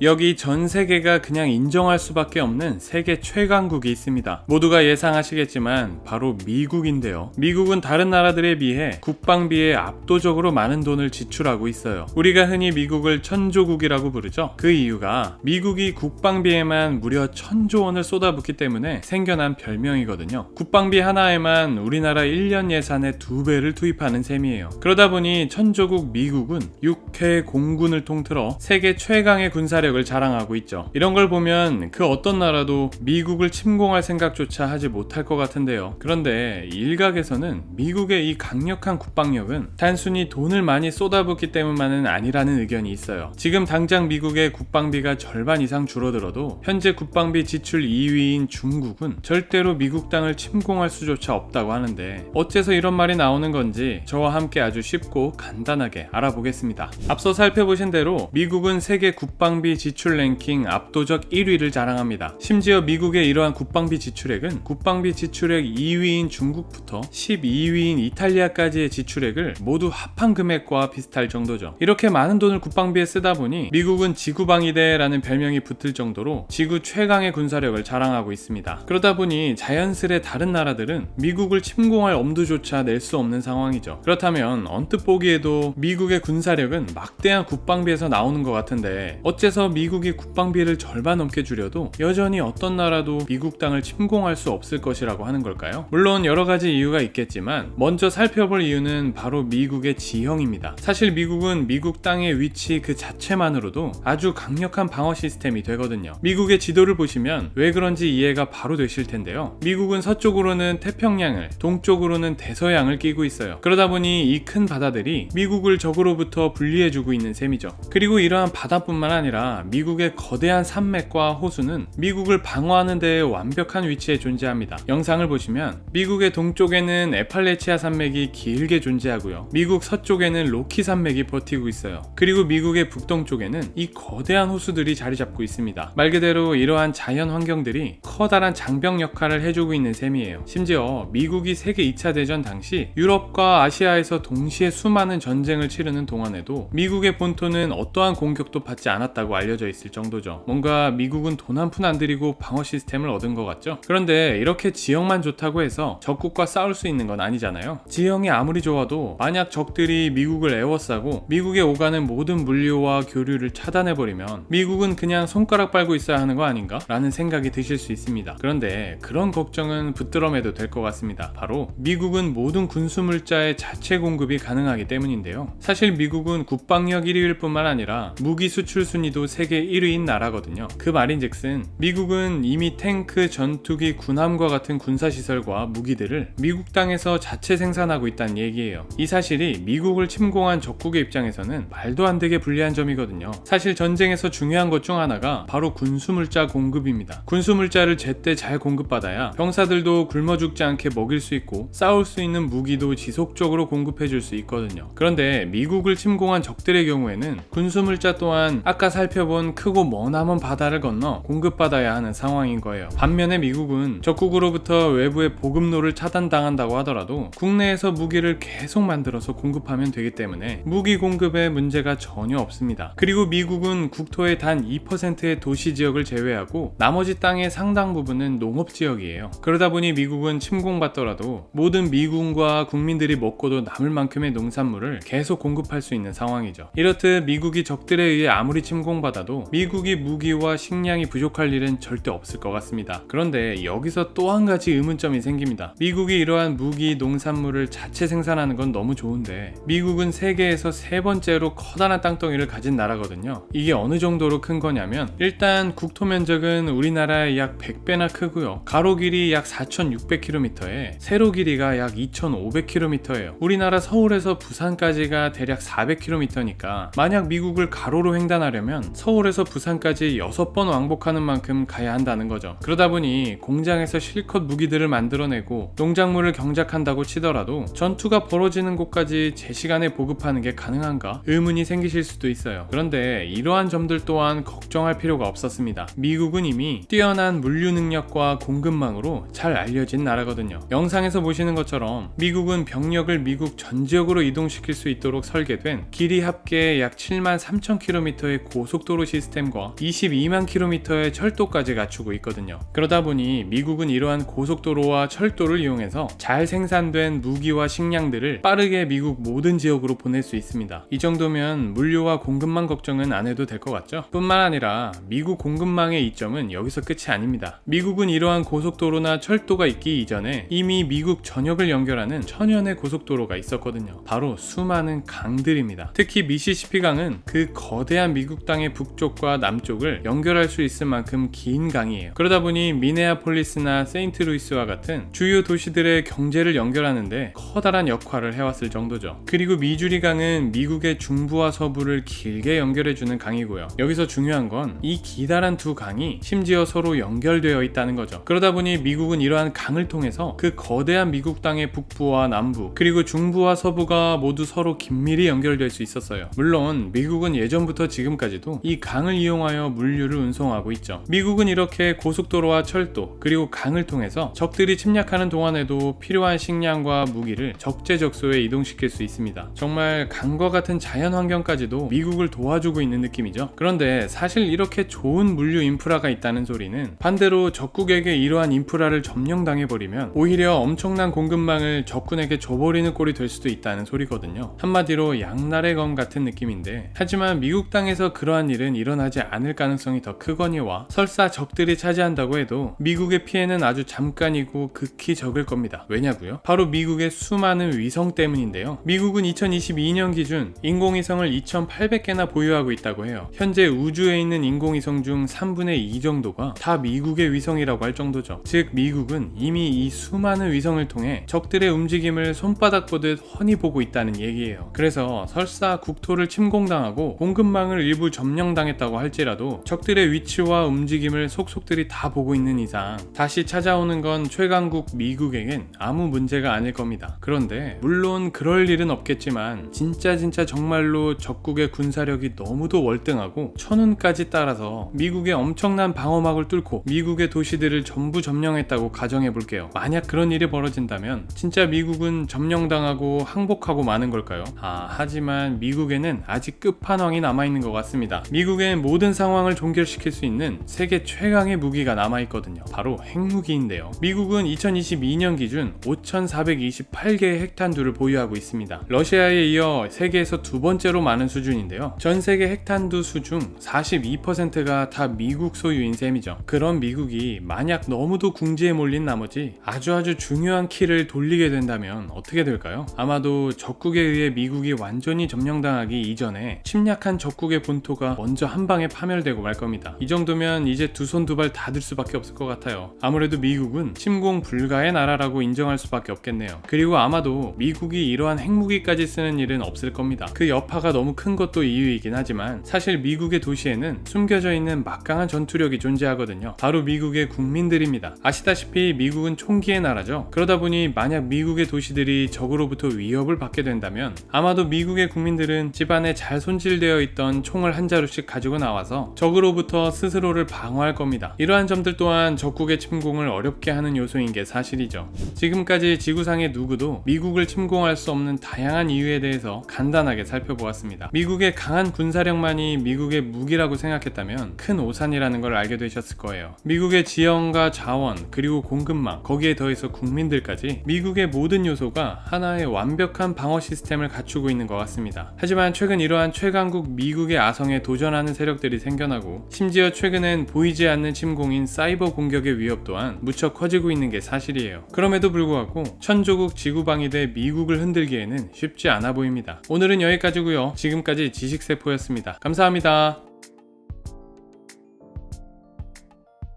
여기 전 세계가 그냥 인정할 수밖에 없는 세계 최강국이 있습니다. 모두가 예상하시겠지만 바로 미국인데요. 미국은 다른 나라들에 비해 국방비에 압도적으로 많은 돈을 지출하고 있어요. 우리가 흔히 미국을 천조국이라고 부르죠. 그 이유가 미국이 국방비에만 무려 1000조 원을 쏟아붓기 때문에 생겨난 별명이거든요. 국방비 하나에만 우리나라 1년 예산의 2배를 투입하는 셈이에요. 그러다 보니 천조국 미국은 6회 공군을 통틀어 세계 최강의 군사력을 자랑하고 있죠. 이런 걸 보면 그 어떤 나라도 미국을 침공할 생각조차 하지 못할 것 같은데요. 그런데 일각에서는 미국의 이 강력한 국방력은 단순히 돈을 많이 쏟아붓기 때문만은 아니라는 의견이 있어요. 지금 당장 미국의 국방비가 절반 이상 줄어들어도 현재 국방비 지출 2위인 중국은 절대로 미국 땅을 침공할 수조차 없다고 하는데 어째서 이런 말이 나오는 건지 저와 함께 아주 쉽고 간단하게 알아보겠습니다. 앞서 살펴보신 대로 미국은 세계 국방비 지출 랭킹 압도적 1위를 자랑합니다. 심지어 미국의 이러한 국방비 지출액은 국방비 지출액 2위인 중국부터 12위인 이탈리아까지의 지출액을 모두 합한 금액과 비슷할 정도죠. 이렇게 많은 돈을 국방비에 쓰다 보니 미국은 지구방위대라는 별명이 붙을 정도로 지구 최강의 군사력을 자랑하고 있습니다. 그러다 보니 자연스레 다른 나라들은 미국을 침공할 엄두조차 낼 수 없는 상황이죠. 그렇다면 언뜻 보기에도 미국의 군사력은 막대한 국방비에서 나오는 것 같은데 어째서 미국이 국방비를 절반 넘게 줄여도 여전히 어떤 나라도 미국 땅을 침공할 수 없을 것이라고 하는 걸까요? 물론 여러 가지 이유가 있겠지만 먼저 살펴볼 이유는 바로 미국의 지형입니다. 사실 미국은 미국 땅의 위치 그 자체만으로도 아주 강력한 방어 시스템이 되거든요. 미국의 지도를 보시면 왜 그런지 이해가 바로 되실 텐데요. 미국은 서쪽으로는 태평양을, 동쪽으로는 대서양을 끼고 있어요. 그러다 보니 이 큰 바다들이 미국을 적으로부터 분리해주고 있는 셈이죠. 그리고 이러한 바다뿐만 아니라 미국의 거대한 산맥과 호수는 미국을 방어하는 데 완벽한 위치에 존재합니다. 영상을 보시면 미국의 동쪽에는 에팔레치아 산맥이 길게 존재하고요. 미국 서쪽에는 로키 산맥이 버티고 있어요. 그리고 미국의 북동쪽에는 이 거대한 호수들이 자리 잡고 있습니다. 말 그대로 이러한 자연 환경들이 커다란 장벽 역할을 해주고 있는 셈이에요. 심지어 미국이 세계 2차 대전 당시 유럽과 아시아에서 동시에 수많은 전쟁을 치르는 동안에도 미국의 본토는 어떠한 공격도 받지 않았다고 알려져 있을 정도죠. 뭔가 미국은 돈 한 푼 안 들이고 방어 시스템을 얻은 것 같죠? 그런데 이렇게 지형만 좋다고 해서 적국과 싸울 수 있는 건 아니잖아요. 지형이 아무리 좋아도 만약 적들이 미국을 에워싸고 미국에 오가는 모든 물류와 교류를 차단해버리면 미국은 그냥 손가락 빨고 있어야 하는 거 아닌가? 라는 생각이 드실 수 있습니다. 그런데 그런 걱정은 붙들어매도 될 것 같습니다. 바로 미국은 모든 군수물자의 자체 공급이 가능하기 때문인데요. 사실 미국은 국방력 1위일 뿐만 아니라 무기 수출 순위도 세계 1위인 나라거든요. 그 말인즉슨 미국은 이미 탱크, 전투기, 군함과 같은 군사시설과 무기들을 미국 땅에서 자체 생산하고 있다는 얘기예요. 이 사실이 미국을 침공한 적국의 입장에서는 말도 안 되게 불리한 점이거든요. 사실 전쟁에서 중요한 것 중 하나가 바로 군수물자 공급입니다. 군수물자를 제때 잘 공급받아야 병사들도 굶어 죽지 않게 먹일 수 있고 싸울 수 있는 무기도 지속적으로 공급해 줄 수 있거든요. 그런데 미국을 침공한 적들의 경우에는 군수물자 또한 아까 살펴본 크고 머나먼 바다를 건너 공급받아야 하는 상황인 거예요. 반면에 미국은 적국으로부터 외부의 보급로를 차단당한다고 하더라도 국내에서 무기를 계속 만들어서 공급하면 되기 때문에 무기 공급에 문제가 전혀 없습니다. 그리고 미국은 국토의 단 2%의 도시 지역을 제외하고 나머지 땅의 상당 부분은 농업지역이에요. 그러다 보니 미국은 침공받더라도 모든 미군과 국민들이 먹고도 남을 만큼의 농산물을 계속 공급할 수 있는 상황이죠. 이렇듯 미국이 적들에 의해 아무리 침공받아도 미국이 무기와 식량이 부족할 일은 절대 없을 것 같습니다. 그런데 여기서 또 한 가지 의문점이 생깁니다. 미국이 이러한 무기, 농산물을 자체 생산하는 건 너무 좋은데 미국은 세계에서 세 번째로 커다란 땅덩이를 가진 나라거든요. 이게 어느 정도로 큰 거냐면 일단 국토 면적은 우리나라의 약 100배나 크고요. 가로 길이 약 4,600km에 세로 길이가 약 2,500km예요. 우리나라 서울에서 부산까지가 대략 400km니까 만약 미국을 가로로 횡단하려면 서울에서 부산까지 6번 왕복하는 만큼 가야 한다는 거죠. 그러다 보니 공장에서 실컷 무기들을 만들어내고 농작물을 경작한다고 치더라도 전투가 벌어지는 곳까지 제 시간에 보급하는 게 가능한가? 의문이 생기실 수도 있어요. 그런데 이러한 점들 또한 걱정할 필요가 없었습니다. 미국은 이미 뛰어난 물류 능력과 공급망으로 잘 알려진 나라거든요. 영상에서 보시는 것처럼 미국은 병력을 미국 전 지역으로 이동시킬 수 있도록 설계된 길이 합계 약 73,000km의 고속도로 고속도로 시스템과 22만 킬로미터의 철도까지 갖추고 있거든요. 그러다 보니 미국은 이러한 고속도로와 철도를 이용해서 잘 생산된 무기와 식량들을 빠르게 미국 모든 지역으로 보낼 수 있습니다. 이 정도면 물류와 공급망 걱정은 안 해도 될 것 같죠? 뿐만 아니라 미국 공급망의 이점은 여기서 끝이 아닙니다. 미국은 이러한 고속도로나 철도가 있기 이전에 이미 미국 전역을 연결하는 천연의 고속도로가 있었거든요. 바로 수많은 강들입니다. 특히 미시시피 강은 그 거대한 미국 땅의 북쪽과 남쪽을 연결할 수 있을 만큼 긴 강이에요. 그러다 보니 미네아폴리스나 세인트루이스와 같은 주요 도시들의 경제를 연결하는데 커다란 역할을 해왔을 정도죠. 그리고 미주리 강은 미국의 중부와 서부를 길게 연결해주는 강이고요. 여기서 중요한 건 이 기다란 두 강이 심지어 서로 연결되어 있다는 거죠. 그러다 보니 미국은 이러한 강을 통해서 그 거대한 미국 땅의 북부와 남부 그리고 중부와 서부가 모두 서로 긴밀히 연결될 수 있었어요. 물론 미국은 예전부터 지금까지도 이 강을 이용하여 물류를 운송하고 있죠. 미국은 이렇게 고속도로와 철도 그리고 강을 통해서 적들이 침략하는 동안에도 필요한 식량과 무기를 적재적소에 이동시킬 수 있습니다. 정말 강과 같은 자연 환경까지도 미국을 도와주고 있는 느낌이죠. 그런데 사실 이렇게 좋은 물류 인프라가 있다는 소리는 반대로 적국에게 이러한 인프라를 점령당해버리면 오히려 엄청난 공급망을 적군에게 줘버리는 꼴이 될 수도 있다는 소리거든요. 한마디로 양날의 검 같은 느낌인데, 하지만 미국 땅에서 그러한 일은 일어나지 않을 가능성이 더 크거니와 설사 적들이 차지한다고 해도 미국의 피해는 아주 잠깐이고 극히 적을 겁니다. 왜냐고요? 바로 미국의 수많은 위성 때문인데요. 미국은 2022년 기준 인공위성을 2,800개나 보유하고 있다고 해요. 현재 우주에 있는 인공위성 중 3분의 2 정도가 다 미국의 위성이라고 할 정도죠. 즉 미국은 이미 이 수많은 위성을 통해 적들의 움직임을 손바닥 보듯 훤히 보고 있다는 얘기예요. 그래서 설사 국토를 침공당하고 공급망을 일부 점령당했다고 할지라도 적들의 위치와 움직임을 속속들이 다 보고 있는 이상 다시 찾아오는 건 최강국 미국에겐 아무 문제가 아닐 겁니다. 그런데 물론 그럴 일은 없겠지만 진짜 정말로 적국의 군사력이 너무도 월등하고 천운까지 따라서 미국의 엄청난 방어막을 뚫고 미국의 도시들을 전부 점령했다고 가정해볼게요. 만약 그런 일이 벌어진다면 진짜 미국은 점령당하고 항복하고 마는 걸까요? 하지만 미국에는 아직 끝판왕이 남아있는 것 같습니다. 미국엔 모든 상황을 종결시킬 수 있는 세계 최강의 무기가 남아있거든요. 바로 핵무기인데요. 미국은 2022년 기준 5,428개의 핵탄두를 보유하고 있습니다. 러시아에 이어 세계에서 두 번째로 많은 수준인데요. 전 세계 핵탄두 수 중 42%가 다 미국 소유인 셈이죠. 그런 미국이 만약 너무도 궁지에 몰린 나머지 아주 중요한 키를 돌리게 된다면 어떻게 될까요? 아마도 적국에 의해 미국이 완전히 점령당하기 이전에 침략한 적국의 본토가 먼저 한 방에 파멸되고 말 겁니다. 이 정도면 이제 두 손 두 발 다 들 수밖에 없을 것 같아요. 아무래도 미국은 침공 불가의 나라라고 인정할 수밖에 없겠네요. 그리고 아마도 미국이 이러한 핵무기까지 쓰는 일은 없을 겁니다. 그 여파가 너무 큰 것도 이유이긴 하지만 사실 미국의 도시에는 숨겨져 있는 막강한 전투력이 존재하거든요. 바로 미국의 국민들입니다. 아시다시피 미국은 총기의 나라죠. 그러다 보니 만약 미국의 도시들이 적으로부터 위협을 받게 된다면 아마도 미국의 국민들은 집안에 잘 손질되어 있던 총을 한 자루씩 가지고 나와서 적으로부터 스스로를 방어할 겁니다. 이러한 점들 또한 적국의 침공을 어렵게 하는 요소인 게 사실이죠. 지금까지 지구상의 누구도 미국을 침공할 수 없는 다양한 이유에 대해서 간단하게 살펴보았습니다. 미국의 강한 군사력만이 미국의 무기라고 생각했다면 큰 오산이라는 걸 알게 되셨을 거예요. 미국의 지형과 자원 그리고 공급망 거기에 더해서 국민들까지 미국의 모든 요소가 하나의 완벽한 방어 시스템을 갖추고 있는 것 같습니다. 하지만 최근 이러한 최강국 미국의 아성에 도전하는 세력들이 생겨나고 심지어 최근엔 보이지 않는 침공인 사이버 공격의 위협 또한 무척 커지고 있는 게 사실이에요. 그럼에도 불구하고 천조국 지구방위대 미국을 흔들기에는 쉽지 않아 보입니다. 오늘은 여기까지고요. 지금까지 지식세포였습니다. 감사합니다.